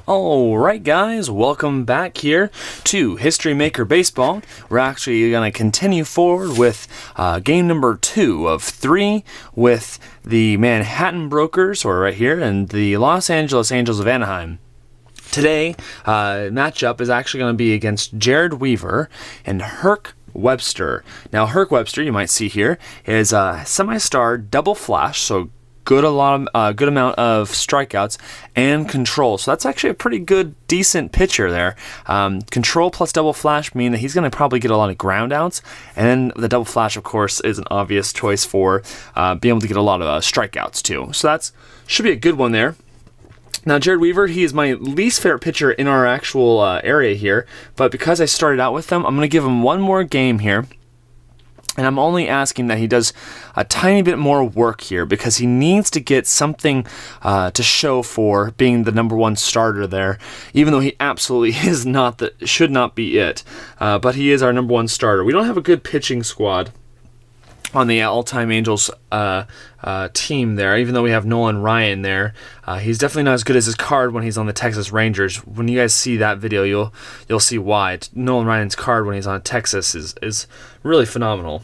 Alright guys, welcome back here to History Maker Baseball. We're actually going to continue forward with game number 2 of 3 with the Manhattan Brokers, or right here, and the Los Angeles Angels of Anaheim. Today, matchup is actually going to be against Jared Weaver and Herc Webster. Now, Herc Webster, you might see here, is a semi-star double flash, so good amount of strikeouts and control. So that's actually a pretty good, decent pitcher there. Control plus double flash mean that he's going to probably get a lot of ground outs, and then the double flash, of course, is an obvious choice for being able to get a lot of strikeouts too. So that's should be a good one there. Now, Jared Weaver, he is my least favorite pitcher in our actual area here, but because I started out with him, I'm going to give him one more game here. And I'm only asking that he does a tiny bit more work here because he needs to get something to show for being the number one starter there, even though he absolutely is not should not be it. But he is our number one starter. We don't have a good pitching squad on the all-time Angels team there, even though we have Nolan Ryan there. He's definitely not as good as his card when he's on the Texas Rangers. When you guys see that video, you'll see why. Nolan Ryan's card when he's on Texas is really phenomenal.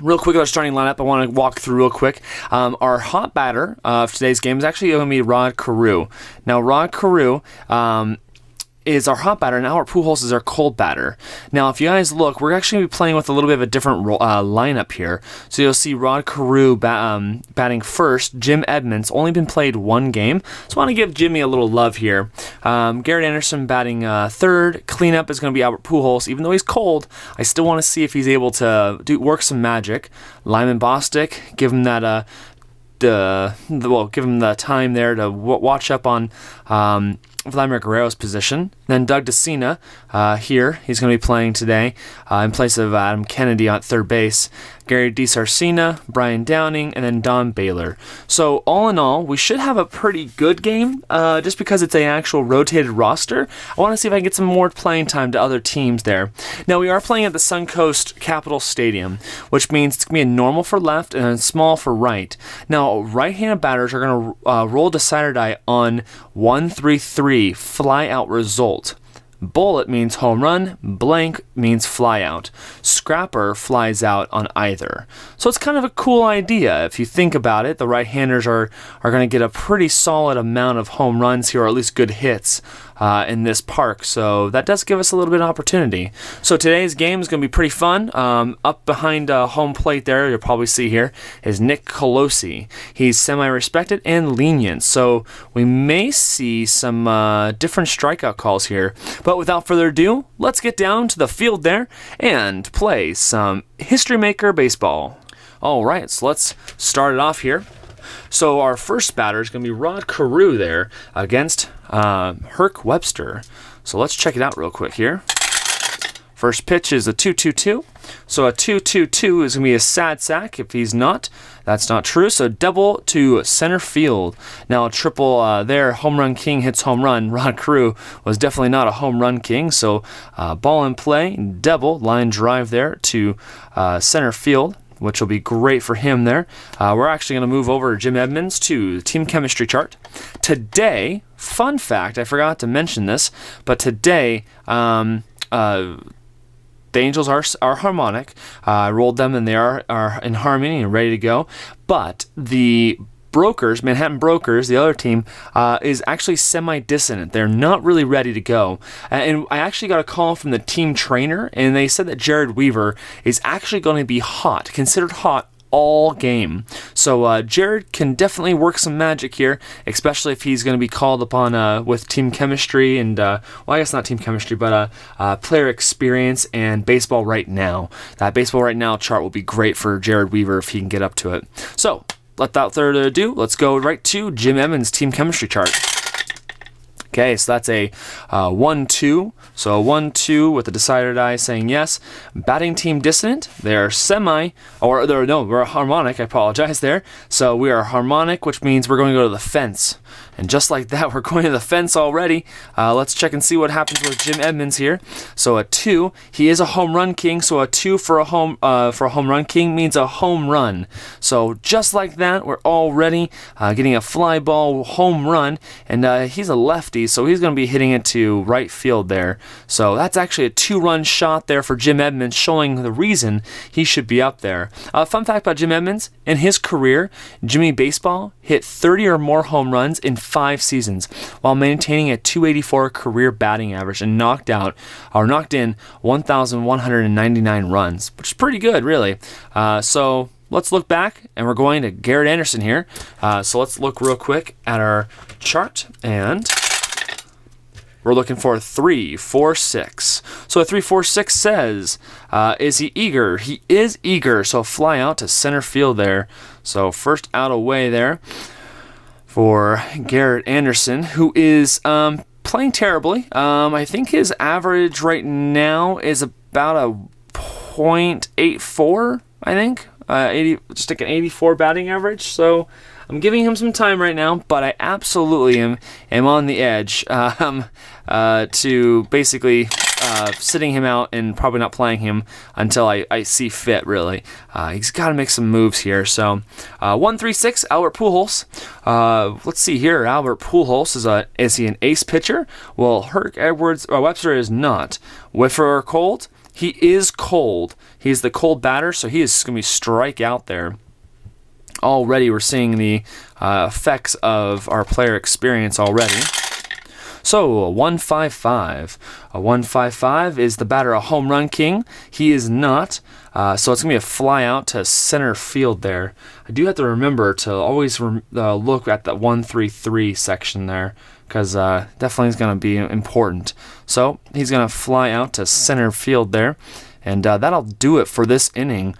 Real quick, our starting lineup, I want to walk through real quick. Our hot batter of today's game is actually going to be Rod Carew. Now, Rod Carew is our hot batter, and Albert Pujols is our cold batter. Now, if you guys look, we're actually going to be playing with a little bit of a different lineup here. So you'll see Rod Carew batting first. Jim Edmonds, only been played one game. So I want to give Jimmy a little love here. Garrett Anderson batting third. Cleanup is going to be Albert Pujols. Even though he's cold, I still want to see if he's able to work some magic. Lyman Bostic, give him that give him the time there to watch up on Vladimir Guerrero's position. Then Doug DeCina here, he's going to be playing today in place of Adam Kennedy at third base. Gary DiSarcina, Brian Downing, and then Don Baylor. So all in all, we should have a pretty good game just because it's an actual rotated roster. I want to see if I can get some more playing time to other teams there. Now, we are playing at the Suncoast Capitol Stadium, which means it's going to be a normal for left and a small for right. Now, right-handed batters are going to roll decider die on 1-3-3 fly-out result. Bullet means home run, blank means fly out. Scrapper flies out on either. So it's kind of a cool idea. If you think about it, the right-handers are going to get a pretty solid amount of home runs here, or at least good hits in this park. So that does give us a little bit of opportunity. So today's game is going to be pretty fun. Up behind home plate there, you'll probably see here, is Nick Colosi. He's semi-respected and lenient. So we may see some different strikeout calls here. But without further ado, let's get down to the field there and play some History Maker Baseball. Alright, so let's start it off here. So our first batter is going to be Rod Carew there against Herc Webster. So let's check it out real quick here. First pitch is a 2-2-2. So a 2-2-2 is going to be a sad sack. If he's not, that's not true. So double to center field. Now a triple there, home run king hits home run. Rod Carew was definitely not a home run king. So ball in play, double, line drive there to center field, which will be great for him there. We're actually going to move over to Jim Edmonds to team chemistry chart. Today, fun fact, I forgot to mention this, but today, the Angels are harmonic. I rolled them and they are in harmony and ready to go. But the Brokers, Manhattan Brokers, the other team, is actually semi-dissonant. They're not really ready to go. And I actually got a call from the team trainer, and they said that Jared Weaver is actually going to be hot, considered hot all game. So Jared can definitely work some magic here, especially if he's going to be called upon with team chemistry and, well, I guess not team chemistry, but player experience and baseball right now. That baseball right now chart will be great for Jared Weaver if he can get up to it. So without further ado, let's go right to Jim Edmonds' team chemistry chart. Okay, so that's a 1-2. So a 1-2 with the decider die saying yes. Batting team dissonant. They're we're harmonic. I apologize there. So we are harmonic, which means we're going to go to the fence. And just like that, we're going to the fence already. Let's check and see what happens with Jim Edmonds here. So a 2, he is a home run king. So a 2 for a home run king means a home run. So just like that, we're already getting a fly ball home run. And he's a lefty, so he's going to be hitting it to right field there. So that's actually a 2-run shot there for Jim Edmonds, showing the reason he should be up there. Fun fact about Jim Edmonds, in his career, Jimmy Baseball hit 30 or more home runs in 5 seasons while maintaining a .284 career batting average and knocked in 1,199 runs, which is pretty good, really. So let's look back, and we're going to Garrett Anderson here. So let's look real quick at our chart, and we're looking for a 3-4-6. So a 3-4-6 says, is he eager? He is eager. So fly out to center field there. So first out away there for Garrett Anderson, who is playing terribly. I think his average right now is about a .84, I think. Just like an 84 batting average. So I'm giving him some time right now, but I absolutely am on the edge to basically sitting him out and probably not playing him until I see fit, really. He's got to make some moves here. So 1-3-6, Albert Pujols. Let's see here. Albert Pujols, is he an ace pitcher? Well, Herc Webster is not. Whiffer or cold? He is cold. He's the cold batter, so he is going to be strike out there. Already we're seeing the effects of our player experience already. So a 1-5-5. A 1-5-5 is the batter a home run king? He is not. So it's going to be a fly out to center field there. I do have to remember to always look at that 1-3-3 section there, because definitely is going to be important. So he's going to fly out to center field there, and that'll do it for this inning.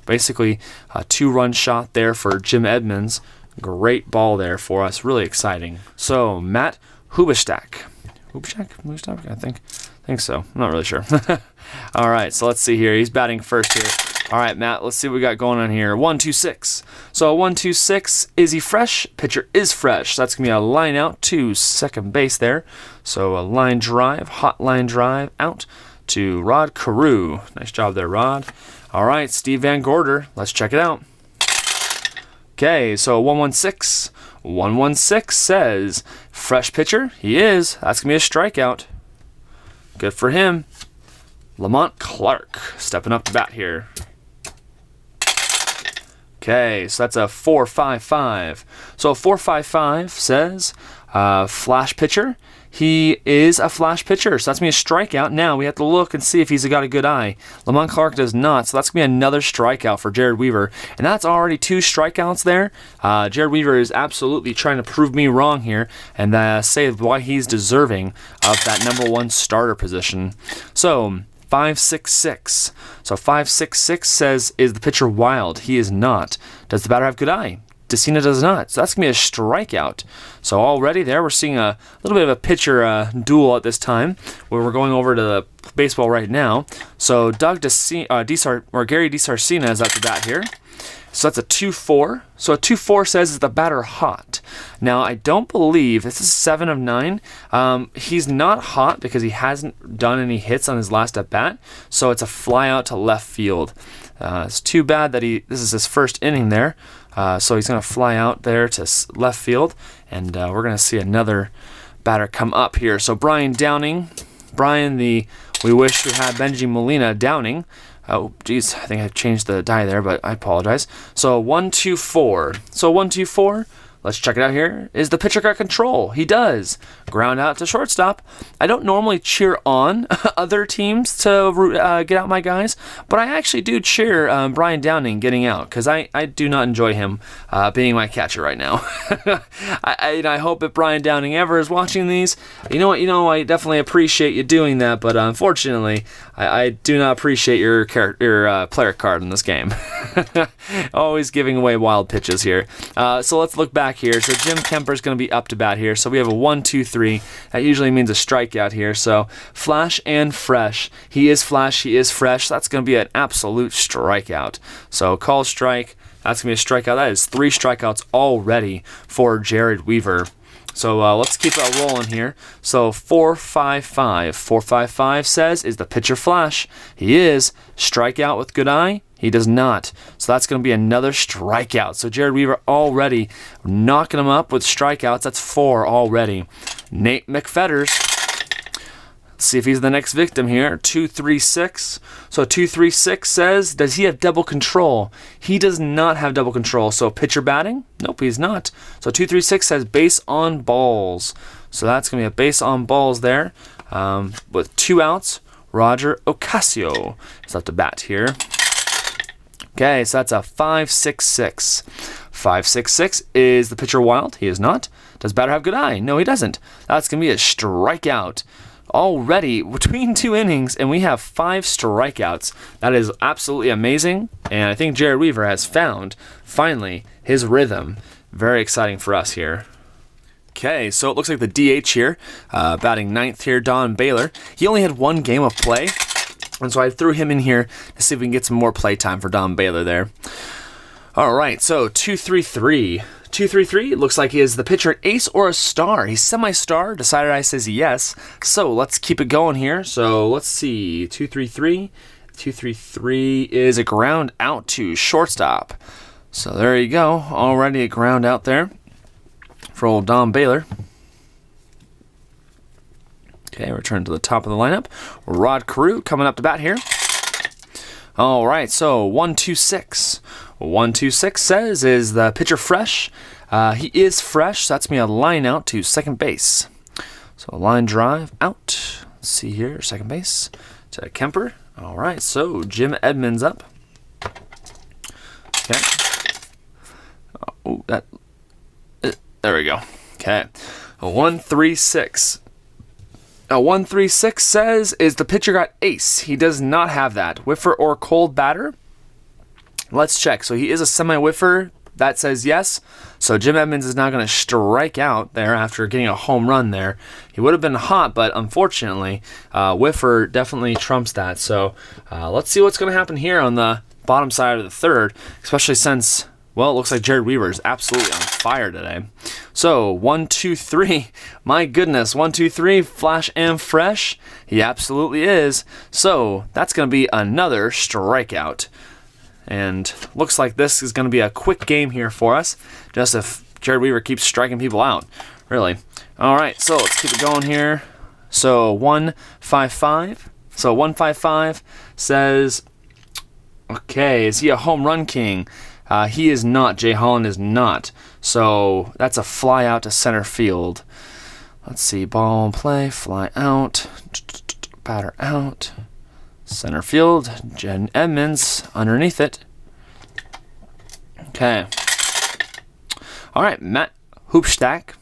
Basically, a 2-run shot there for Jim Edmonds. Great ball there for us. Really exciting. So, Matt Hubestak. I think so. I'm not really sure. All right, so let's see here. He's batting first here. All right, Matt, let's see what we got going on here. 1-2-6. So, 1-2-6, is he fresh? Pitcher is fresh. So that's going to be a line out to second base there. So, a line drive, hot line drive out to Rod Carew. Nice job there, Rod. All right, Steve Van Gorder. Let's check it out. Okay, so 1-1-6. 1-1-6 says, fresh pitcher? He is. That's going to be a strikeout. Good for him. Lamont Clark stepping up to bat here. Okay, so that's a 4-5-5. So 4-5-5 says, flash pitcher? He is a flash pitcher, so that's going to be a strikeout. Now we have to look and see if he's got a good eye. Lamont Clark does not, so that's going to be another strikeout for Jared Weaver. And that's already 2 strikeouts there. Jared Weaver is absolutely trying to prove me wrong here and say why he's deserving of that number 1 starter position. So 5-6-6. So 5-6-6 says, is the pitcher wild? He is not. Does the batter have good eye? Decina does not. So that's going to be a strikeout. So already there we're seeing a little bit of a pitcher duel at this time, where we're going over to the baseball right now. So Gary DeSarcina is at the bat here. So that's a 2-4. So a 2-4 says, is the batter hot? Now, I don't believe, this is 7 of 9. He's not hot because he hasn't done any hits on his last at-bat. So it's a fly out to left field. It's too bad that this is his first inning there. So he's going to fly out there to left field, and we're going to see another batter come up here. So Brian Downing, we wish we had Benji Molina Downing. Oh, geez, I think I changed the die there, but I apologize. So 1-2-4. So 1-2-4. Let's check it out here. Is the pitcher got control? He does. Ground out to shortstop. I don't normally cheer on other teams to get out my guys, but I actually do cheer Brian Downing getting out, because I do not enjoy him being my catcher right now. I hope if Brian Downing ever is watching these, you know what? I definitely appreciate you doing that, but unfortunately, I do not appreciate your player card in this game. Always giving away wild pitches here. So let's look back here. So Jim Kemper's going to be up to bat here. So we have a 1-2-3. That usually means a strikeout here. So flash and fresh. He is flash. He is fresh. That's going to be an absolute strikeout. So call strike. That's going to be a strikeout. That is 3 strikeouts already for Jared Weaver. So let's keep it rolling here. So 455. 455 says, is the pitcher flash? He is. Strikeout with good eye? He does not. So that's going to be another strikeout. So Jared Weaver already knocking him up with strikeouts. That's 4 already. Nate McFetters. Let's see if he's the next victim here. 236. So 236 says, does he have double control? He does not have double control. So pitcher batting? Nope, he's not. So 236 says base on balls. So that's going to be a base on balls there. With 2 outs, Roger Ocasio is up to bat here. Okay, so that's a 566. 566 is the pitcher wild? He is not. Does batter have good eye? No, he doesn't. That's going to be a strikeout. Already between 2 innings, and we have 5 strikeouts. That is absolutely amazing, and I think Jared Weaver has found, finally, his rhythm. Very exciting for us here. Okay, so it looks like the DH here, batting 9th here, Don Baylor. He only had 1 game of play, and so I threw him in here to see if we can get some more play time for Don Baylor there. All right, so 233. 233 looks like he is the pitcher, an ace or a star. He's semi-star. Decided I says yes. So let's keep it going here. So let's see. 233. 233 is a ground out to shortstop. So there you go. Already a ground out there for old Don Baylor. Okay, return to the top of the lineup. Rod Carew coming up to bat here. All right, so 126. 126 says, is the pitcher fresh? He is fresh. So that's me a line out to second base. So a line drive out. Let's see here, second base to Kemper. All right, so Jim Edmonds up. Okay. Oh, there we go. Okay. A 136. A 136 says, is the pitcher got ace? He does not have that. Whiffer or cold batter? Let's check. So he is a semi-whiffer. That says yes. So Jim Edmonds is now going to strike out there after getting a home run there. He would have been hot, but unfortunately, whiffer definitely trumps that. So let's see what's going to happen here on the bottom side of the third, especially since, well, it looks like Jared Weaver is absolutely on fire today. So 1, 2, 3. My goodness, 1, 2, 3. Flash and fresh. He absolutely is. So that's going to be another strikeout. And looks like this is going to be a quick game here for us, just if Jared Weaver keeps striking people out, really. All right, so let's keep it going here. So 155. So 155 says, okay, is he a home run king? He is not. Jay Holland is not. So that's a fly out to center field. Let's see, ball in play, fly out, batter out. Center field, Jen Edmonds underneath it. Okay. All right, Matt Hoopstack.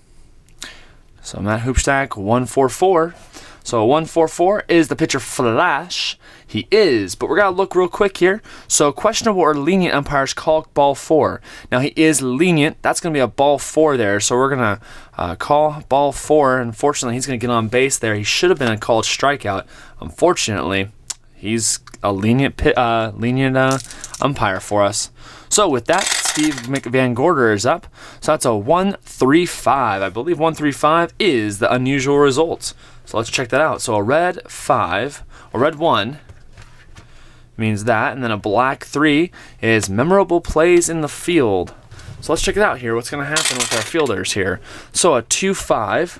So Matt Hoopstack, 144. So 144 is the pitcher flash. He is, but we're going to look real quick here. So questionable or lenient umpires call ball 4. Now he is lenient. That's going to be a ball 4 there. So we're going to call ball 4. Unfortunately, he's going to get on base there. He should have been a called strikeout. Unfortunately, he's a lenient umpire for us. So with that, Steve Van Gorder is up. So that's a 135. I believe 135 is the unusual result. So let's check that out. So a red 5, a red 1 means that, and then a black 3 is memorable plays in the field. So let's check it out here. What's going to happen with our fielders here? So a 2-5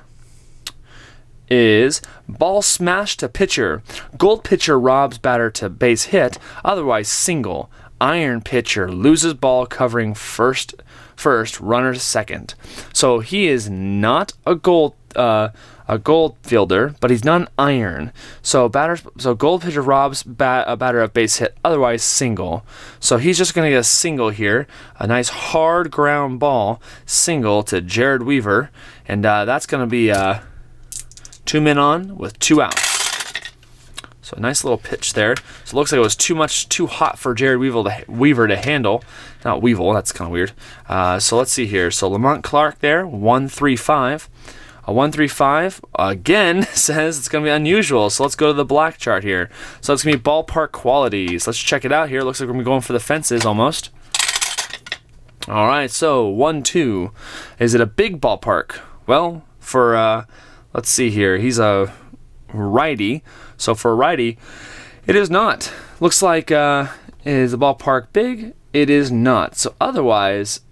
is ball smash to pitcher. Gold pitcher robs batter to base hit, otherwise single. Iron pitcher loses ball covering first, runner to second. So he is not a gold fielder, but he's not an iron. So gold pitcher robs a batter of base hit, otherwise single. So he's just going to get a single here. A nice hard ground ball single to Jared Weaver, and that's going to be 2 men on with 2 outs. So a nice little pitch there. So it looks like it was too hot for Jared Weaver to handle. Not Weevil, that's kind of weird. So let's see here. So Lamont Clark there, 135. A 135 again says it's going to be unusual. So let's go to the black chart here. So it's going to be ballpark qualities. Let's check it out here. Looks like we're going to be going for the fences almost. All right, so 1-2. Is it a big ballpark? Well, for, let's see here. He's a righty. So for a righty, it is not. Looks like, is the ballpark big? It is not. So otherwise,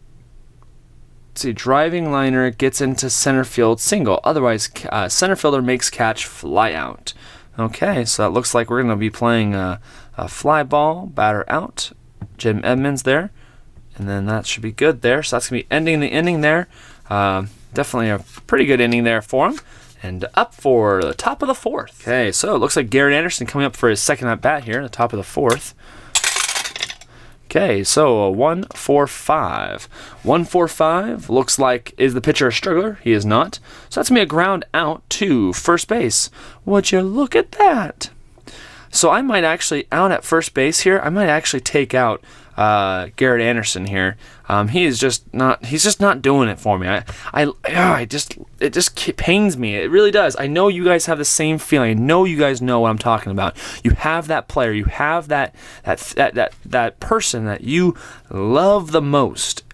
let's see, driving liner gets into center field single. Otherwise, center fielder makes catch, fly out. Okay, so that looks like we're going to be playing a fly ball, batter out. Jim Edmonds there. And then that should be good there. So that's going to be ending the inning there. Definitely a pretty good inning there for him. And up for the top of the fourth. Okay, so it looks like Garrett Anderson coming up for his second at bat here, the top of the fourth. Okay, so a 1-4-5. 1-4-5 looks like, is the pitcher a struggler? He is not. So that's going to be a ground out to first base. Would you look at that? So I might actually, out at first base here, I might actually take out Garrett Anderson here. He's just not doing it for me. It just pains me. It really does. I know you guys have the same feeling. I know you guys know what I'm talking about. You have that player. You have that person that you love the most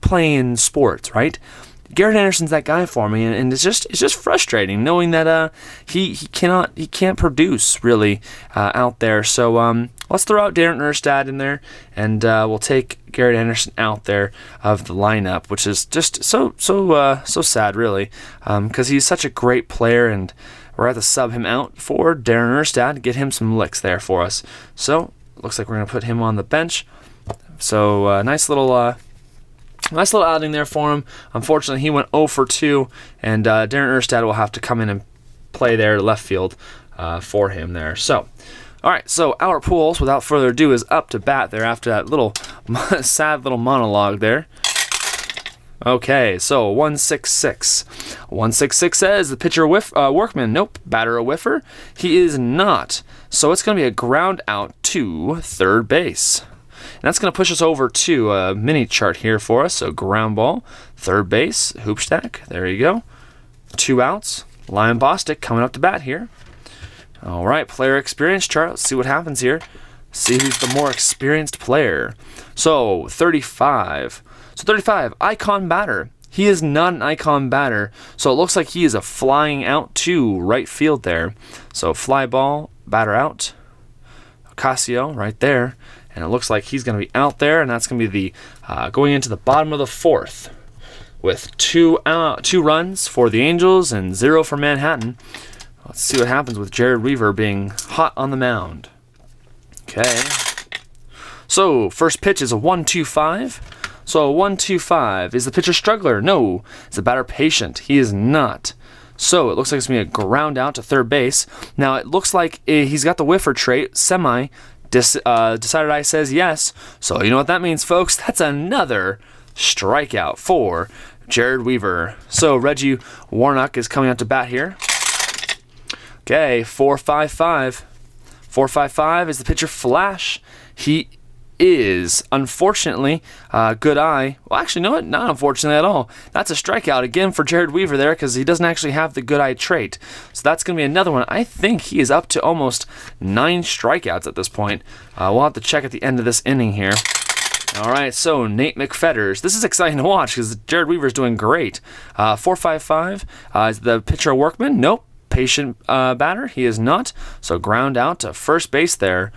playing sports, right? Garrett Anderson's that guy for me, and it's just frustrating knowing that he can't produce really out there. So let's throw out Darren Erstad in there, and we'll take Garrett Anderson out there of the lineup, which is just so sad really, because he's such a great player, and we're going to sub him out for Darren Erstad to get him some licks there for us. So looks like we're going to put him on the bench. So nice little outing there for him. Unfortunately, he went 0 for 2, and Darren Erstad will have to come in and play there left field for him there. So, all right, so Albert Pujols, without further ado, is up to bat there after that little sad little monologue there. Okay, so 1-6-6. 1-6-6 says the pitcher Workman. Nope, batter a whiffer. He is not. So it's going to be a ground out to third base. And that's going to push us over to a mini chart here for us. So ground ball, third base, hoop stack. There you go. 2 outs. Lion Bostic coming up to bat here. All right, player experience chart. Let's see what happens here. See who's the more experienced player. So 35. So 35, icon batter. He is not an icon batter. So it looks like he is a flying out to right field there. So fly ball, batter out. Ocasio right there. And it looks like he's going to be out there, and that's going to be the going into the bottom of the fourth with 2 runs for the Angels and 0 for Manhattan. Let's see what happens with Jared Weaver being hot on the mound. Okay. So first pitch is a 1-2-5. So a 1-2-5. Is the pitcher struggler? No. Is the batter patient? He is not. So it looks like it's going to be a ground out to third base. Now it looks like he's got the whiffer trait, semi. Decided I says yes. So you know what that means, folks? That's another strikeout for Jared Weaver. So Reggie Warnock is coming out to bat here. Okay, 4-5-5. 4-5-5 is the pitcher Flash. He is, unfortunately, good eye. Well, actually, no, not unfortunately at all. That's a strikeout again for Jared Weaver there because he doesn't actually have the good eye trait. So that's going to be another one. I think he is up to almost 9 strikeouts at this point. We'll have to check at the end of this inning here. All right, so Nate McFetters. This is exciting to watch because Jared Weaver's doing great. 4-5-5. Is the pitcher a Workman? Nope. Patient batter? He is not. So ground out to first base there.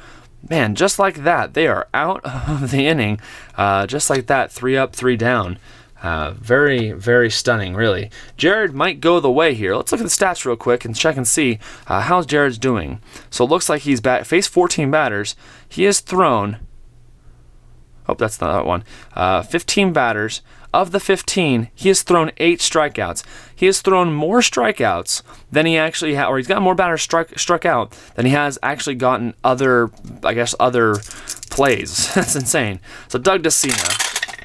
Man, just like that, they are out of the inning. Just like that, 3 up, 3 down. Very, very stunning, really. Jared might go the way here. Let's look at the stats real quick and check and see how Jared's doing. So it looks like he's faced 14 batters. He has thrown... Oh, that's not that one. 15 batters. Of the 15, he has thrown 8 strikeouts. He has thrown more strikeouts than he actually or he's got more batters struck out than he has actually gotten other plays. That's insane. So Doug DeCina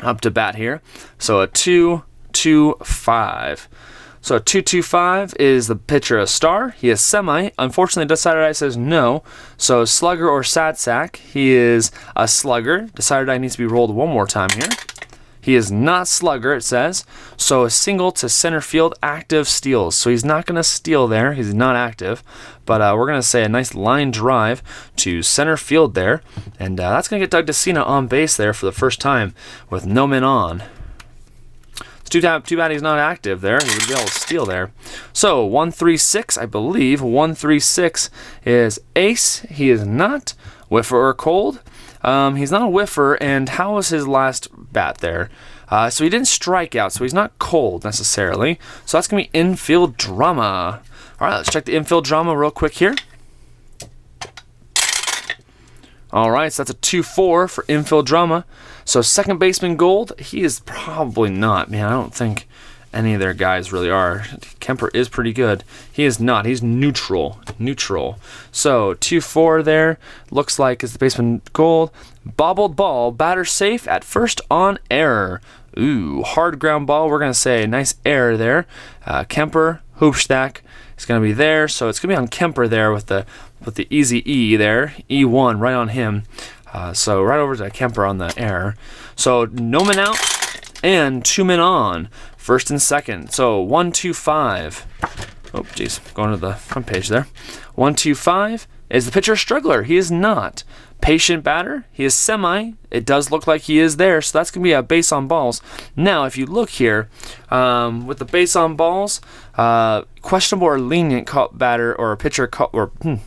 up to bat here. So a 2-2-5. So a 2-2-5 is the pitcher a star. He is semi. Unfortunately, Decided I says no. So slugger or sad sack. He is a slugger. Decided I needs to be rolled one more time here. He is not slugger, it says. So a single to center field, active steals. So he's not going to steal there. He's not active. But we're going to say a nice line drive to center field there. And that's going to get Doug DeCina on base there for the first time with no men on. It's too bad he's not active there. He would be able to steal there. So 1-3-6, I believe. 1-3-6 is ace. He is not. Whiffer or cold? He's not a whiffer, and how was his last bat there? So he didn't strike out, so he's not cold necessarily. So that's going to be infield drama. All right, let's check the infield drama real quick here. All right, so that's a 2-4 for infield drama. So second baseman gold, he is probably not. Man, I don't think any of their guys really are. Kemper is pretty good. He is not. He's neutral. Neutral. So 2-4 there. Looks like is the baseman gold. Bobbled ball. Batter safe at first on error. Ooh, hard ground ball. We're going to say nice error there. Kemper, Hoopstack is going to be there. So it's going to be on Kemper there with the easy E there. E1 right on him. So right over to Kemper on the error. So no men out and 2 men on. First and second. So 1-2-5. Oh, geez. Going to the front page there. 1-2-5. Is the pitcher a struggler? He is not. Patient batter. He is semi. It does look like he is there. So that's going to be a base on balls. Now, if you look here, with the base on balls, questionable or lenient batter or a pitcher questionable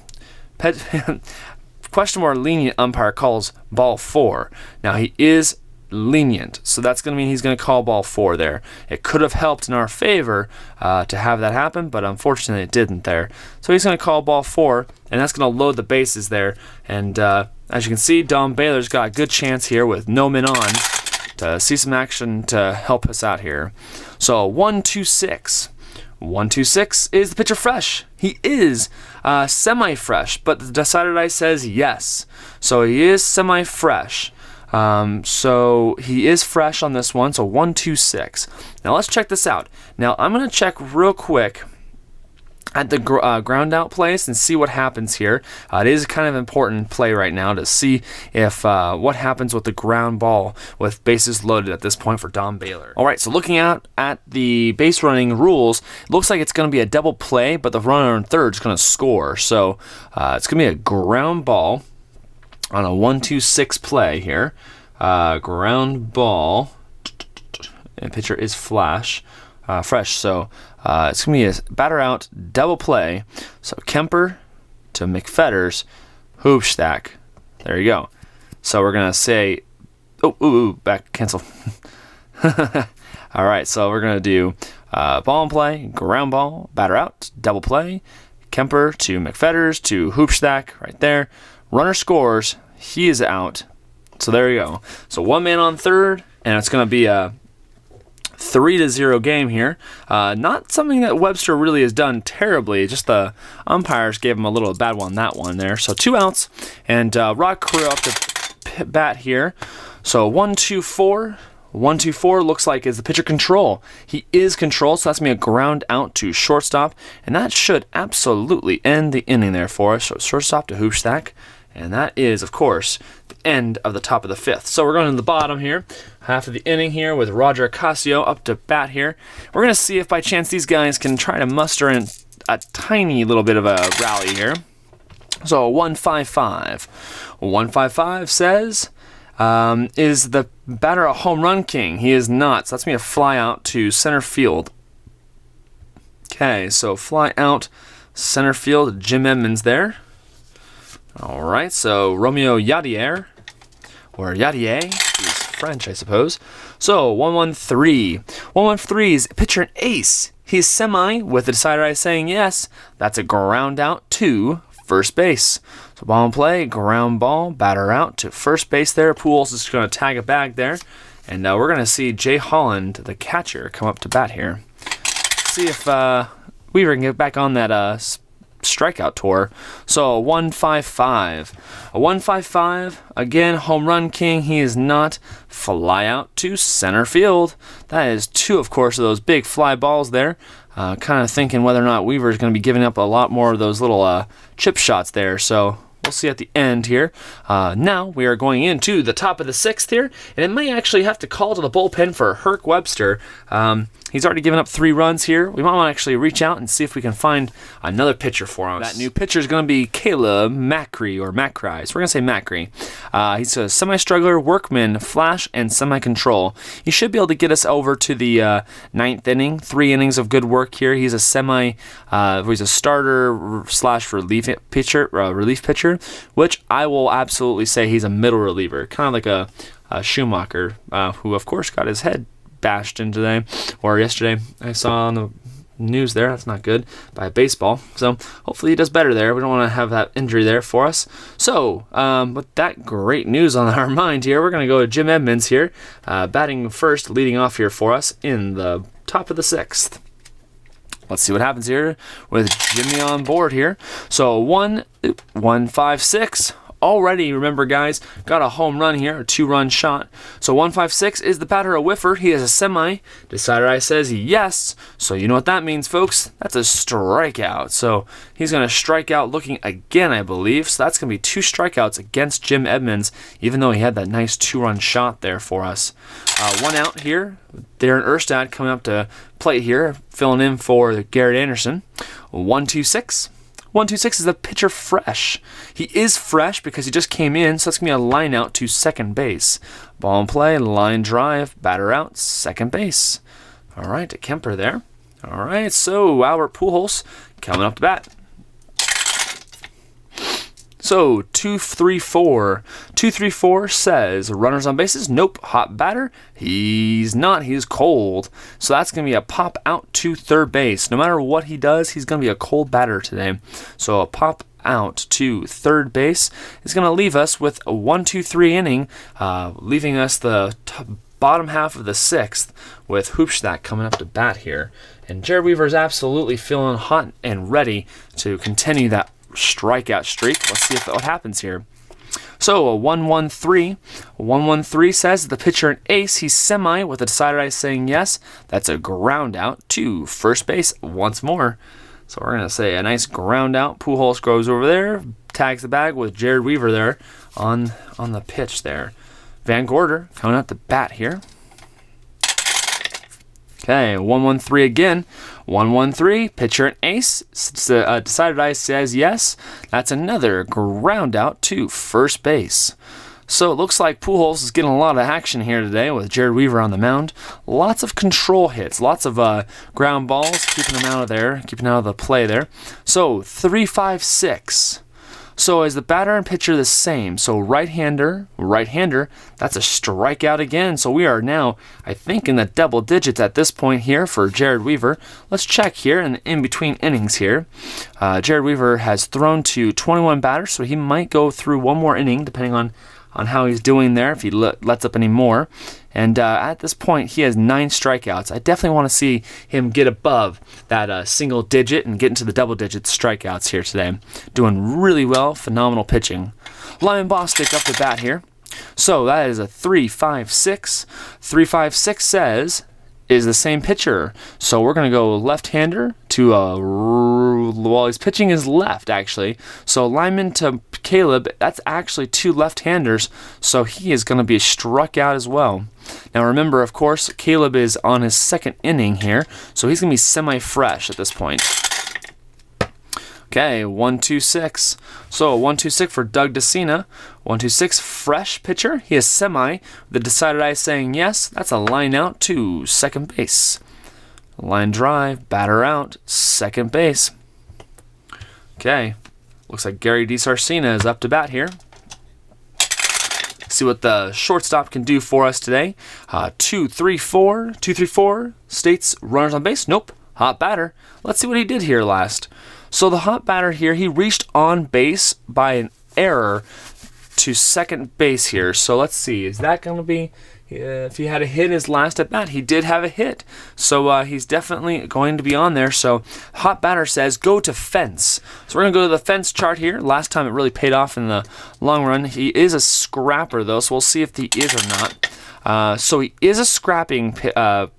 or lenient umpire calls ball 4. Now, he is lenient, so that's going to mean he's going to call ball 4 there. It could have helped in our favor to have that happen, but unfortunately it didn't there. So he's going to call ball 4, and that's going to load the bases there. And as you can see, Dom Baylor's got a good chance here with no men on to see some action to help us out here. So 1-2-6. 1-2-6. Is the pitcher fresh? He is semi-fresh, but the decided eye says yes. So he is semi-fresh. So he is fresh on this one, so 1-2-6. Now let's check this out. Now I'm going to check real quick at the ground out place and see what happens here. It is kind of important play right now to see if what happens with the ground ball with bases loaded at this point for Dom Baylor. All right, so looking at the base running rules, it looks like it's going to be a double play, but the runner on third is going to score. So it's going to be a ground ball on a 1-2-6 play here. Ground ball. And pitcher is fresh. So it's going to be a batter out, double play. So Kemper to McFetters, Hoopstack. There you go. So we're going to say, back, cancel. All right, so we're going to do ball and play, ground ball, batter out, double play. Kemper to McFetters to Hoopstack right there. Runner scores. He is out. So there you go. So 1 man on third, and it's going to be a 3-0 game here. Not something that Webster really has done terribly. Just the umpires gave him a little bad one, that one there. So 2 outs, and Rod Carew up to bat here. So 1-2-4. 1-2-4 looks like is the pitcher control. He is control, so that's going to be a ground out to shortstop, and that should absolutely end the inning there for us. So shortstop to Hoopstack, and that is, of course, the end of the top of the 5th. So we're going to the bottom here, half of the inning here with Roger Ocasio up to bat here. We're going to see if by chance these guys can try to muster in a tiny little bit of a rally here. So 1-5-5. 1-5-5 says, is the batter a home run king? He is not. So that's going to be a fly out to center field. Okay, so fly out center field. Jim Edmonds there. All right, so Romeo Yadier, or Yadier, he's French, I suppose. So 1-1-3. 1-1-3 is pitcher an ace. He's semi with the decider eye saying yes. That's a ground out to first base. So ball and play, ground ball, batter out to first base there. Pujols is going to tag a bag there. And we're going to see Jay Holland, the catcher, come up to bat here. See if Weaver can get back on that strikeout tour. So 1-5-5. A 1-5-5. Again, home run king. He is not. Fly out to center field. That is 2, of course, of those big fly balls there. Kind of thinking whether or not Weaver is going to be giving up a lot more of those little chip shots there. So We'll see at the end here. Now we are going into the top of the 6th here, and it may actually have to call to the bullpen for Herc Webster. He's already given up 3 runs here. We might want to actually reach out and see if we can find another pitcher for him. That new pitcher is going to be Caleb Macri, or Macri. So we're going to say Macri. He's a semi-struggler, workman, flash, and semi-control. He should be able to get us over to the 9th inning. 3 innings of good work here. He's a he's a starter slash relief pitcher, which I will absolutely say he's a middle reliever, kind of like a Schumacher, who of course got his head bashed in today, or yesterday. I saw on the news there, that's not good, by baseball. So hopefully he does better there. We don't want to have that injury there for us. So with that great news on our mind here, we're going to go to Jim Edmonds here, batting first, leading off here for us in the top of the 6th. Let's see what happens here with Jimmy on board here. So 1-5-6. Already, remember guys, got a home run here, a 2-run shot. So 1-5-6, is the batter a whiffer? He is a semi. Decider I says yes. So you know what that means, folks. That's a strikeout. So he's going to strike out looking again, I believe. So that's going to be 2 strikeouts against Jim Edmonds, even though he had that nice 2-run shot there for us. 1 out here. Darren Erstad coming up to plate here, filling in for Garrett Anderson. 1-2-6. 1-2-6 is the pitcher fresh. He is fresh because he just came in, so that's going to be a line out to second base. Ball in play, line drive, batter out, second base. All right, to Kemper there. All right, so Albert Pujols coming up to bat. So 2-3-4. 2-3-4 says runners on bases. Nope. Hot batter. He's not. He's cold. So that's going to be a pop out to third base. No matter what he does, he's going to be a cold batter today. So a pop out to third base is going to leave us with a 1-2-3 inning, leaving us the bottom half of the 6th with Hoopstack coming up to bat here. And Jared Weaver is absolutely feeling hot and ready to continue that strikeout streak. Let's see what happens here. So a 1-1-3. 1-1-3 says the pitcher an ace. He's semi with a decider I saying yes. That's a ground out to first base once more. So we're going to say a nice ground out. Pujols goes over there, tags the bag with Jared Weaver there on the pitch there. Van Gorder coming out the bat here. Okay, 1-1-3 again. 1-1-3, pitcher an ace. Decided I says yes. That's another ground out to first base. So it looks like Pujols is getting a lot of action here today with Jared Weaver on the mound. Lots of control hits, lots of ground balls, keeping him out of there, keeping out of the play there. So 3-5-6. So is the batter and pitcher the same? So right-hander, that's a strikeout again. So we are now, I think, in the double digits at this point here for Jared Weaver. Let's check here in between innings here. Jared Weaver has thrown to 21 batters, so he might go through one more inning, depending on how he's doing there, if he lets up any more. And at this point, he has 9 strikeouts. I definitely want to see him get above that single digit and get into the double digit strikeouts here today. Doing really well, phenomenal pitching. Lyman Bostic up to bat here. So that is a 3-5-6. 3-5-6 says is the same pitcher. So we're going to go left-hander to, well, he's pitching his left, actually. So Lyman to Caleb, that's actually 2 left-handers, so he is going to be struck out as well. Now remember, of course, Caleb is on his 2nd inning here, so he's going to be semi-fresh at this point. Okay, 1-2-6. So 1-2-6 for Doug DeCina. 1-2-6, fresh pitcher. He is semi. The decided I saying yes. That's a line out to second base. Line drive, batter out, second base. Okay, looks like Gary DiSarcina is up to bat here. See what the shortstop can do for us today. 2-3-4. 2-3-4 states runners on base. Nope. Hot batter. Let's see what he did here last. So the hot batter here, he reached on base by an error to second base here. So let's see. Is that going to be... if he had a hit his last at bat, he did have a hit. So he's definitely going to be on there. So hot batter says go to fence. So we're going to go to the fence chart here. Last time it really paid off in the long run. He is a scrapper though, so we'll see if he is or not. So he is a scrapping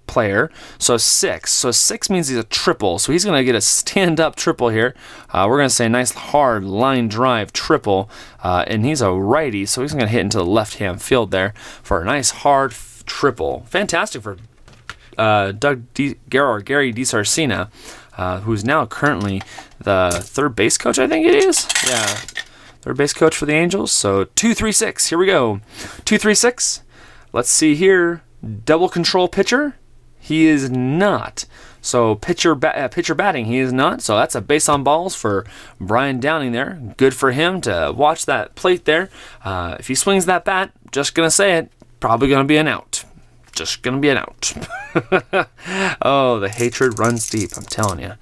player. So 6. So 6 means he's a triple. So he's going to get a stand-up triple here. We're going to say a nice hard line drive triple. And he's a righty, so he's going to hit into the left-hand field there for a nice hard triple. Fantastic for Gary DiSarcina, who's now currently the third base coach, I think it is. Yeah, third base coach for the Angels. So 2-3-6. Here we go. 2-3-6. Let's see here. Double control pitcher. He is not. So pitcher batting, he is not. So that's a base on balls for Brian Downing there. Good for him to watch that plate there. If he swings that bat, just going to say it, probably going to be an out. Just going to be an out. Oh, the hatred runs deep, I'm telling you.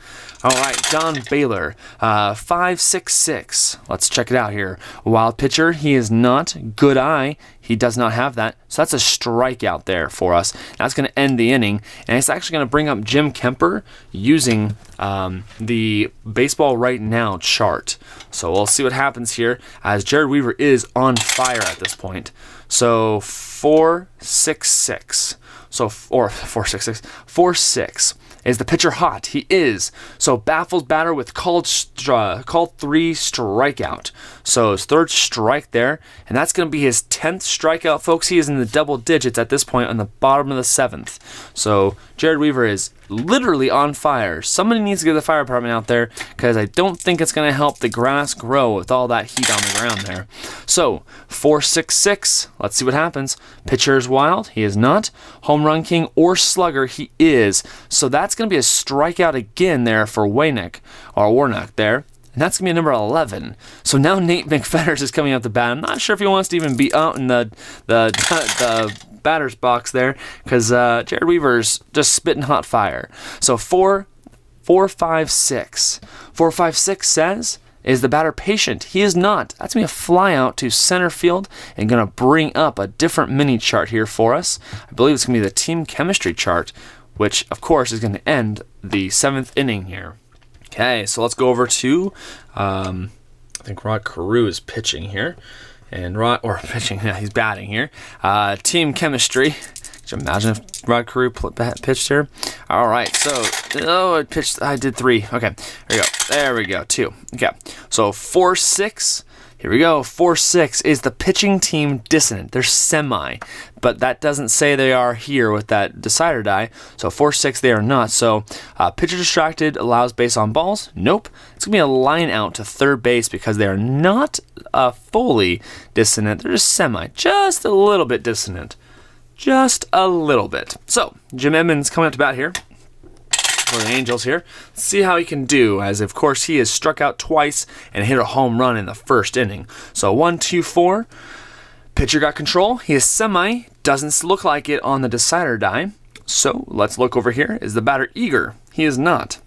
All right, Don Baylor, 5.66. Let's check it out here. Wild pitcher, he is not. Good eye, he does not have that. So that's a strikeout there for us. That's going to end the inning, and it's actually going to bring up Jim Kemper using the Baseball Right Now chart. So we'll see what happens here as Jared Weaver is on fire at this point. So 4.66. So, or 4.66. 4.6. Is the pitcher hot? He is. So baffles batter with called 3 strikeout. So his third strike there, and that's going to be his 10th strikeout, folks. He is in the double digits at this point on the bottom of the 7th. So Jared Weaver is literally on fire. Somebody needs to get the fire department out there because I don't think it's going to help the grass grow with all that heat on the ground there. So 4.66. Let's see what happens. Pitcher is wild. He is not. Home run king or slugger. He is. So that's going to be a strikeout again there for Warnock there. And that's going to be a number 11. So now Nate McFetters is coming out the bat. I'm not sure if he wants to even be out in the batter's box there because Jared Weaver's just spitting hot fire. So 4.56. 4.56 says, is the batter patient? He is not. That's going to be a fly out to center field and going to bring up a different mini chart here for us. I believe it's going to be the team chemistry chart, which, of course, is going to end the 7th inning here. Okay, so let's go over to, I think Rod Carew is pitching here. And he's batting here. Team chemistry. Could you imagine if Rod Carew pitched here? All right, so, I did 3. Okay, there we go, 2. Okay, so 4.6. Here we go. 4.6 is the pitching team dissonant. They're semi, but that doesn't say they are here with that decider die. So 4.6 they are not. So pitcher distracted allows base on balls. Nope. It's going to be a line out to third base because they are not fully dissonant. They're just semi, just a little bit dissonant. Just a little bit. So Jim Edmonds coming up to bat here for the Angels here. Let's see how he can do, as of course he has struck out twice and hit a home run in the first inning. So 1-2-4. Pitcher got control. He is semi. Doesn't look like it on the decider die. So let's look over here. Is the batter eager? He is not.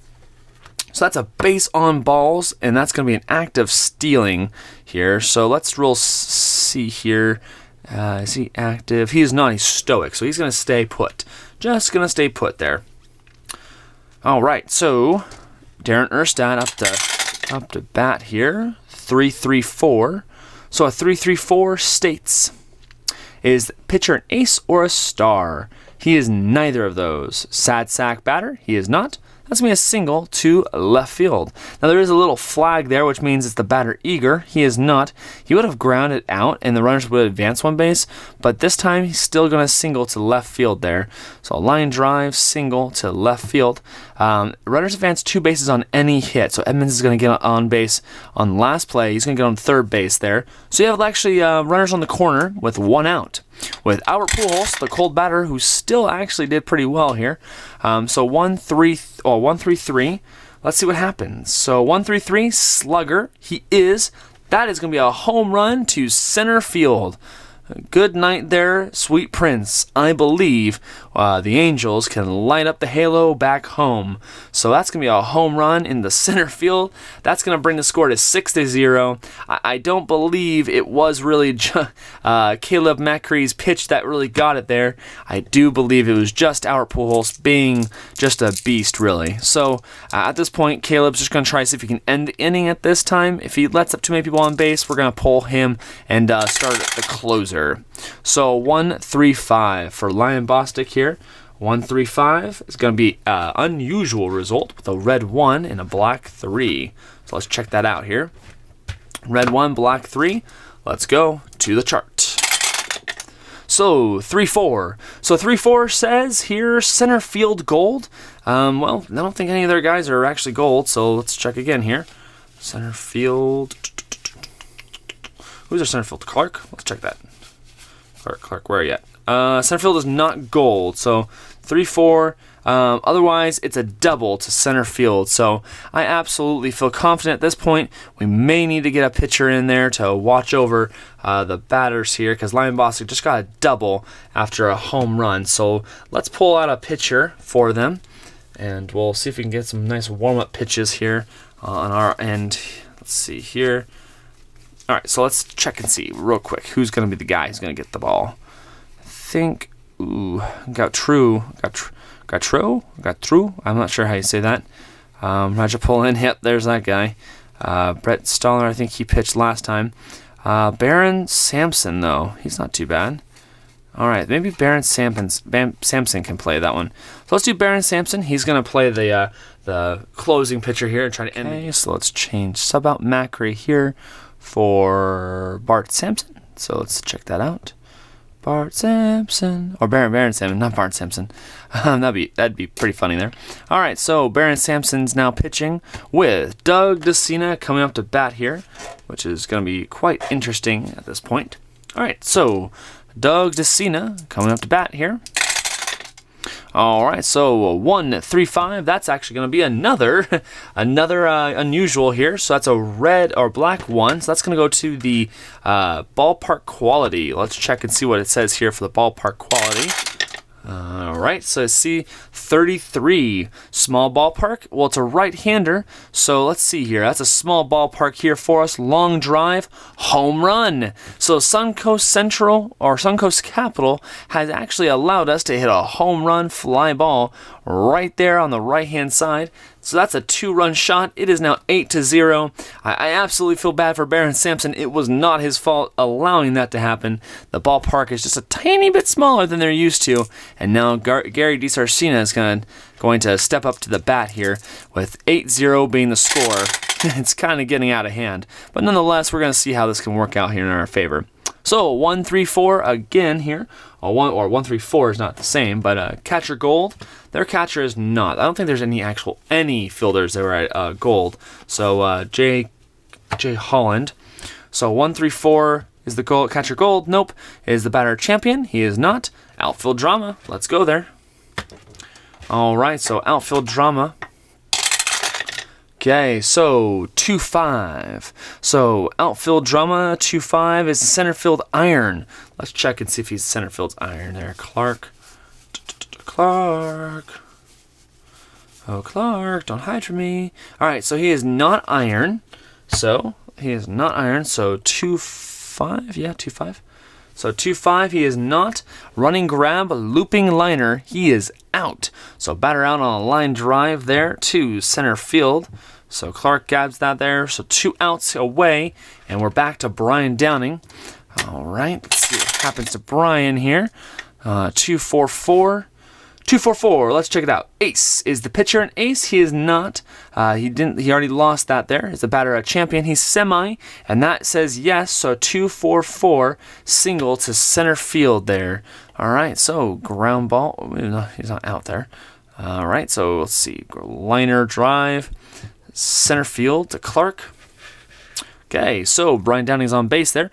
So that's a base on balls, and that's going to be an act of stealing here. So let's see here. Is he active? He is not. He's stoic. So he's going to stay put. Just going to stay put there. All right, so Darren Erstad up to bat here, 3-3-4. So a 3-3-4 states, is pitcher an ace or a star? He is neither of those. Sad sack batter, he is not. That's going to be a single to left field. Now there is a little flag there, which means it's the batter eager. He is not. He would have grounded out and the runners would advance one base, but this time he's still going to single to left field there. So a line drive, single to left field. Runners advance 2 bases on any hit. So Edmonds is going to get on base on the last play. He's going to get on third base there. So you have actually runners on the corner with 1 out. With Albert Pujols, the cold batter, who still actually did pretty well here. So 1-3-3. Let's see what happens. So 1-3-3, slugger. He is. That is going to be a home run to center field. Good night there, sweet prince. I believe the Angels can light up the halo back home. So that's going to be a home run in the center field. That's going to bring the score to 6-0. I don't believe it was really Caleb McCree's pitch that really got it there. I do believe it was just Albert Pujols being just a beast, really. So at this point, Caleb's just going to try to see if he can end the inning at this time. If he lets up too many people on base, we're going to pull him and start the closer. fielder. So 1-3-5 for Lion Bostic here. 1-3-5 is going to be an unusual result with a red 1 and a black 3. So let's check that out here. Red 1, black 3. Let's go to the chart. So 3-4. So 3-4 says here center field gold. Well, I don't think any of their guys are actually gold, so let's check again here. Center field. Who's our center field? Clark? Let's check that. Clark, where are you at? Center field is not gold, so 3-4. Otherwise, it's a double to center field. So I absolutely feel confident at this point. We may need to get a pitcher in there to watch over the batters here because Lion Bostic just got a double after a home run. So let's pull out a pitcher for them, and we'll see if we can get some nice warm-up pitches here on our end. Let's see here. All right, so let's check and see real quick who's going to be the guy who's going to get the ball. I think, got True. I'm not sure how you say that. Rajapulin, yep, there's that guy. Brett Stoller, I think he pitched last time. Baron Sampson, though, he's not too bad. All right, maybe Baron Sampson can play that one. So let's do Baron Sampson. He's going to play the closing pitcher here and try to end. Okay, so let's change sub out Macri here for Bart Sampson. So let's check that out. Bart Sampson, or Baron Sampson, not Bart Sampson. That'd be pretty funny there. All right, so Baron Sampson's now pitching with Doug DeCina coming up to bat here, which is going to be quite interesting at this point. All right, so Doug DeCina coming up to bat here. All right, so 1-3-5. That's actually going to be another unusual here. So that's a red or black 1. So that's going to go to the ballpark quality. Let's check and see what it says here for the ballpark quality. All right, so see 33 small ballpark. Well, it's a right-hander, so let's see here. That's a small ballpark here for us. Long drive, home run. So Suncoast Central or Suncoast Capital has actually allowed us to hit a home run fly ball right there on the right-hand side. So that's a 2-run shot. It is now 8-0. I absolutely feel bad for Baron Sampson. It was not his fault allowing that to happen. The ballpark is just a tiny bit smaller than they're used to. And now Gary DiSarcina is going to step up to the bat here with 8-0 being the score. It's kind of getting out of hand. But nonetheless, we're going to see how this can work out here in our favor. So 1-3-4 again here. 1-3-4 is not the same, but catcher gold. Their catcher is not. I don't think there's any fielders that were at gold. So Jay Holland. So 1-3-4 is the catcher gold. Nope. Is the batter champion? He is not. Outfield drama. Let's go there. All right. So outfield drama. Okay, so 2-5. So outfield drama 2-5 is the center field iron. Let's check and see if he's center field's iron there. Clark. Oh, Clark, don't hide from me. All right, so he is not iron. So 2-5. Yeah, 2-5. So 2-5, he is not. Running grab, looping liner, he is out. So batter out on a line drive there to center field. So Clark grabs that there. So 2 outs away, and we're back to Brian Downing. All right, let's see what happens to Brian here. 2-4-4. 2-4-4. Let's check it out. Ace is the pitcher, and Ace he is not. He already lost that there. Is the batter a champion? He's semi, and that says yes. So 2-4-4 single to center field there. All right. So ground ball. He's not out there. All right. So let's see. Liner drive, center field to Clark. Okay, so Brian Downing's on base there.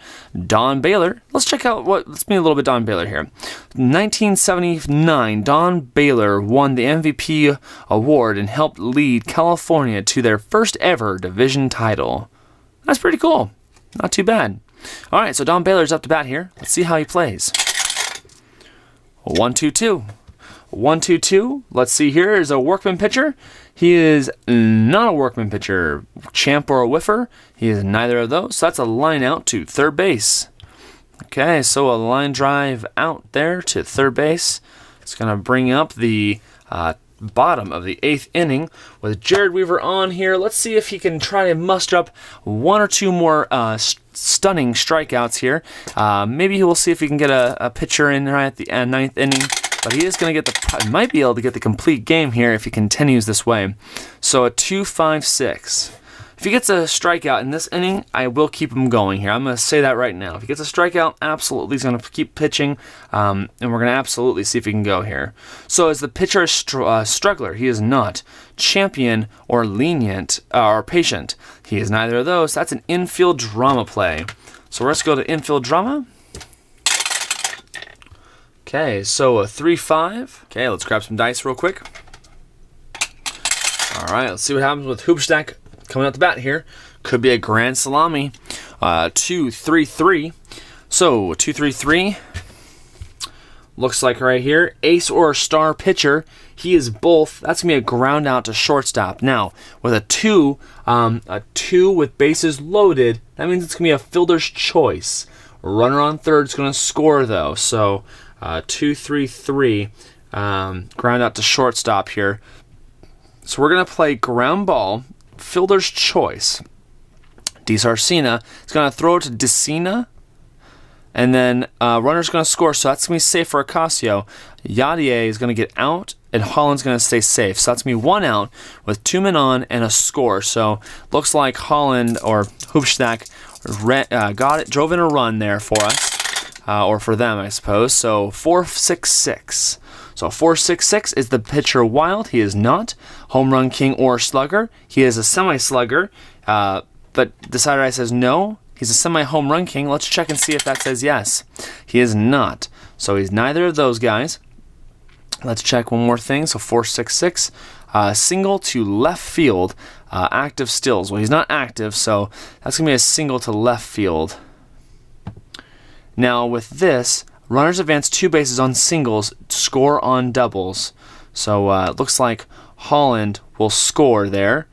Don Baylor. Let's meet a little bit Don Baylor here. 1979, Don Baylor won the MVP award and helped lead California to their first ever division title. That's pretty cool. Not too bad. All right, so Don Baylor's up to bat here. Let's see how he plays. 1-2-2. 1-2-2. Let's see here is a workman pitcher. He is not a workman pitcher. Champ or a whiffer. He is neither of those. So that's a line out to third base. Okay, so a line drive out there to third base. It's going to bring up the bottom of the 8th inning with Jared Weaver on here. Let's see if he can try to muster up 1 or 2 more stunning strikeouts here. Maybe we'll see if he can get a pitcher in right at the 9th inning. But he is going to get might be able to get the complete game here if he continues this way. So a 2.56. If he gets a strikeout in this inning, I will keep him going here. I'm going to say that right now. If he gets a strikeout, absolutely he's going to keep pitching, and we're going to absolutely see if he can go here. So is the pitcher a struggler? He is not. Champion or lenient or patient? He is neither of those. That's an infield drama play. So let's go to infield drama. Okay, so a 3-5. Okay, let's grab some dice real quick. All right, let's see what happens with Hoopstack coming out the bat here. Could be a grand salami. 2-3-3. So 2-3-3. Looks like right here, ace or star pitcher. He is both. That's gonna be a ground out to shortstop. Now with a 2 with bases loaded, that means it's gonna be a fielder's choice. Runner on third is gonna score though. So 2-3-3. Ground out to shortstop here. So we're gonna play ground ball. Fielder's choice. DiSarcina is going to throw it to Decina. And then runner's going to score. So that's going to be safe for Ocasio. Yadier is going to get out. And Holland's going to stay safe. So that's going to be 1 out with 2 men on and a score. So looks like Holland or Hoopstack got it, drove in a run there for us. Or for them, I suppose. So 4-6-6. So 4-6-6 is the pitcher wild. He is not home run king or slugger. He is a semi-slugger, but Decider Eye says no. He's a semi-home run king. Let's check and see if that says yes. He is not. So he's neither of those guys. Let's check one more thing. So 4-6-6, single to left field, active stills. Well, he's not active, so that's going to be a single to left field. Now with this, runners advance 2 bases on singles, score on doubles. So it looks like Holland will score there.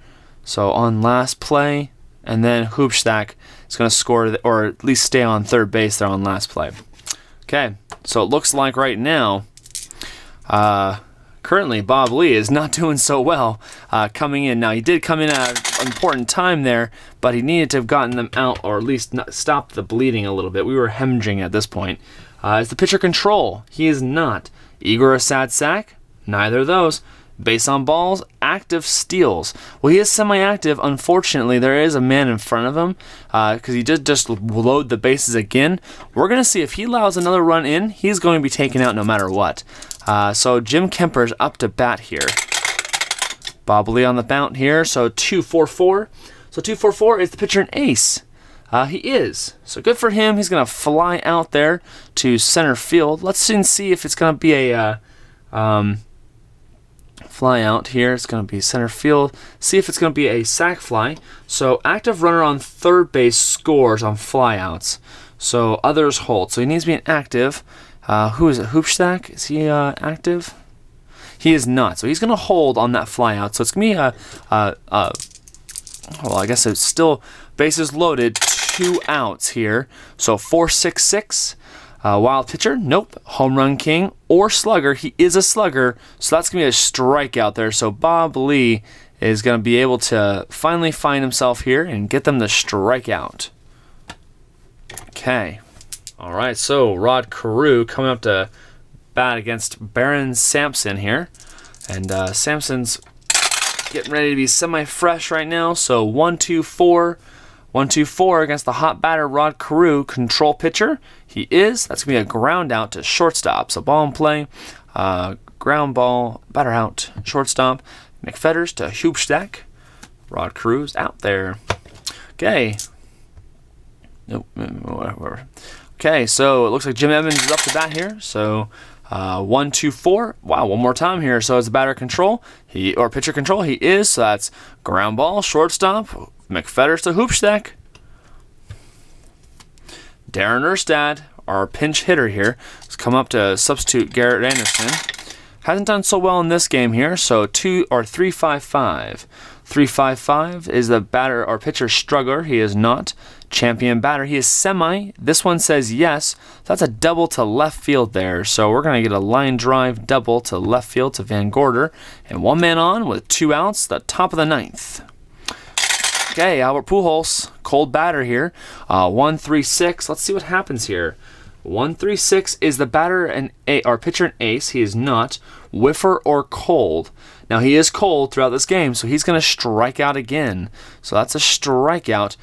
So on last play, and then Hoopstack is going to score, or at least stay on third base there on last play. Okay, so it looks like right now, currently Bob Lee is not doing so well coming in. Now he did come in at an important time there, but he needed to have gotten them out, or at least stopped the bleeding a little bit. We were hemorrhaging at this point. Is the pitcher control? He is not. Igor Sadsack? Neither of those. Base on balls, active steals. Well, he is semi-active. Unfortunately, there is a man in front of him because he did just load the bases again. We're going to see if he allows another run in, he's going to be taken out no matter what. So Jim Kemper's up to bat here. Bob Lee on the mount here, so 2-4-4. So 2-4-4 is the pitcher an ace. He is. So good for him. He's going to fly out there to center field. Let's see if it's going to be a fly out here. It's going to be center field. See if it's going to be a sac fly. So active runner on third base scores on flyouts. So others hold. So he needs to be an active. Who is it? Hoopstack? Is he active? He is not. So he's going to hold on that flyout. So it's going to be well, I guess it's still bases loaded. 2 outs here. So 4-6-6. Wild pitcher? Nope. Home run king or slugger. He is a slugger, so that's going to be a strikeout there. So Bob Lee is going to be able to finally find himself here and get them to strike out. Okay. All right, so Rod Carew coming up to bat against Baron Sampson here. And Sampson's getting ready to be semi-fresh right now. So 1-2-4. 1-2-4 against the hot batter Rod Carew, control pitcher. He is. That's going to be a ground out to shortstop. So ball in play, ground ball, batter out, shortstop. McFetters to Hoopstack. Rod Carew's out there. Okay. Nope. Whatever. Okay, so it looks like Jim Evans is up to bat here. So 1-2-4. Wow, one more time here. So it's batter control. Pitcher control. He is. So that's ground ball, shortstop. McFetters to Hoopstack. Darren Erstad, our pinch hitter here, has come up to substitute Garrett Anderson. Hasn't done so well in this game here, so 3-5-5. 355 is the batter or pitcher struggler. He is not. Champion batter, he is semi. This one says yes. That's a double to left field there. So we're going to get a line drive double to left field to Van Gorder. And 1 man on with 2 outs, the top of the 9th. Okay, Albert Pujols, cold batter here. 1-3-6. Let's see what happens here. 1-3-6 is the batter or pitcher an ace. He is not. Whiffer or cold. Now he is cold throughout this game, so he's going to strike out again. So that's a strikeout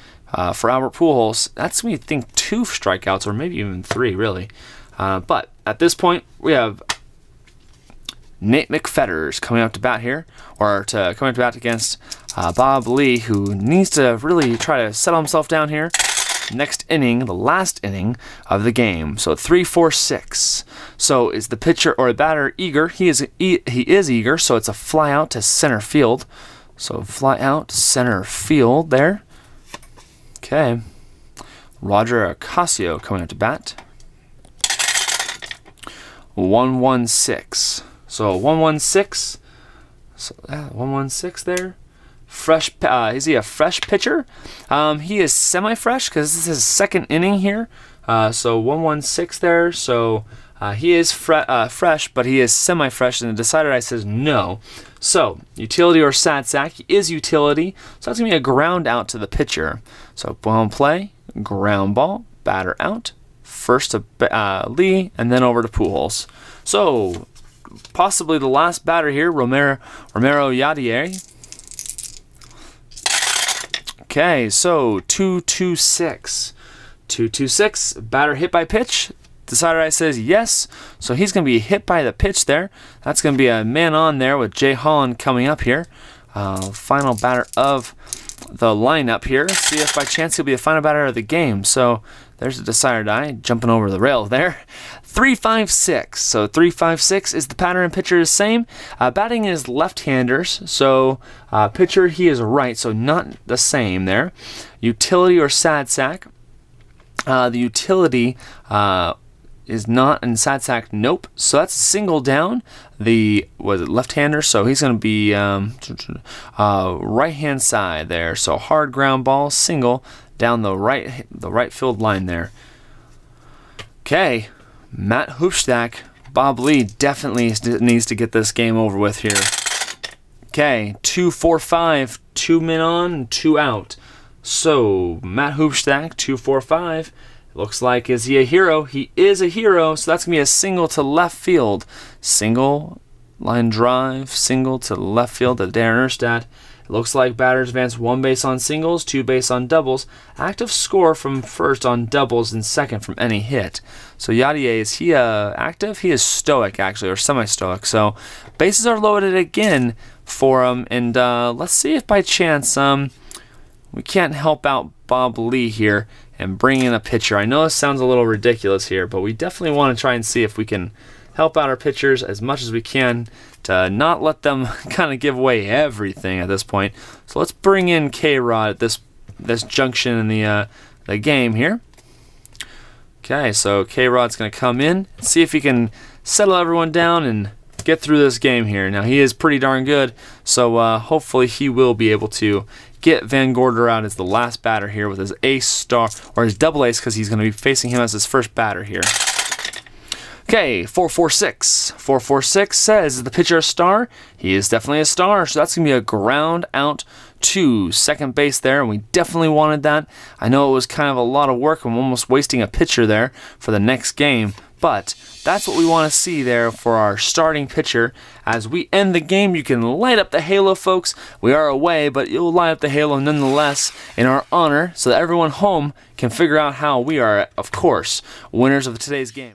for Albert Pujols. That's when you think 2 strikeouts, or maybe even 3, really. But at this point, we have Nate McFetters coming up to bat here, or coming up to bat against Bob Lee, who needs to really try to settle himself down here. Next inning, the last inning of the game. So 3-4-6. So is the pitcher or the batter eager? He is eager, so it's a fly out to center field. So fly out center field there. Okay. Roger Ocasio coming up to bat. 1-1-6. So 1-1-6. So 1-1-6 there. Fresh. Is he a fresh pitcher? He is semi-fresh because this is his second inning here. So 1-1-6 there. So he is fresh, but he is semi-fresh. And the decider I says no. So utility or sad sack. He is utility. So that's gonna be a ground out to the pitcher. So ball play, ground ball, batter out. First to Lee, and then over to Pujols. So possibly the last batter here, Romero Yadier. Okay, so 2-2-6. 2-2-6, batter hit by pitch. Decider I says yes, so he's going to be hit by the pitch there. That's going to be a man on there with Jay Holland coming up here. Final batter of the lineup here. See if by chance he'll be the final batter of the game. So there's the decider die, jumping over the rail there. 3-5-6. So 3-5-6 is the pattern and pitcher is same. Batting is left-handers. So pitcher, he is right. So not the same there. Utility or sad sack. The utility is not in sad sack. Nope. So that's a single down. Was it left-hander? So he's going to be right-hand side there. So hard ground ball, single down the right field line there. Okay, Matt Hoopstack, Bob Lee definitely needs to get this game over with here. Okay, 2-4-5, 2 men on, 2 out. So Matt Hoopstack, 2-4-5. Looks like, is he a hero? He is a hero, so that's going to be a single to left field. Single, line drive, single to left field to Darren Erstad. It looks like batters advance 1 base on singles, 2 base on doubles. Active score from first on doubles and second from any hit. So Yadier, is he active? He is stoic, actually, or semi-stoic. So bases are loaded again for him, and let's see if by chance we can't help out Bob Lee here and bring in a pitcher. I know this sounds a little ridiculous here, but we definitely want to try and see if we can help out our pitchers as much as we can to not let them kind of give away everything at this point. So let's bring in K-Rod at this junction in the game here. Okay, so K-Rod's going to come in and see if he can settle everyone down and get through this game here. Now, he is pretty darn good, so hopefully he will be able to get Van Gorder out as the last batter here with his ace star, or his double ace, because he's going to be facing him as his first batter here. Okay, 4-4-6. 4-4-6 says, is the pitcher a star? He is definitely a star, so that's going to be a ground out to second base there, and we definitely wanted that. I know it was kind of a lot of work. I'm almost wasting a pitcher there for the next game, but that's what we want to see there for our starting pitcher. As we end the game, you can light up the halo, folks. We are away, but you'll light up the halo nonetheless in our honor so that everyone home can figure out how we are, of course, winners of today's game.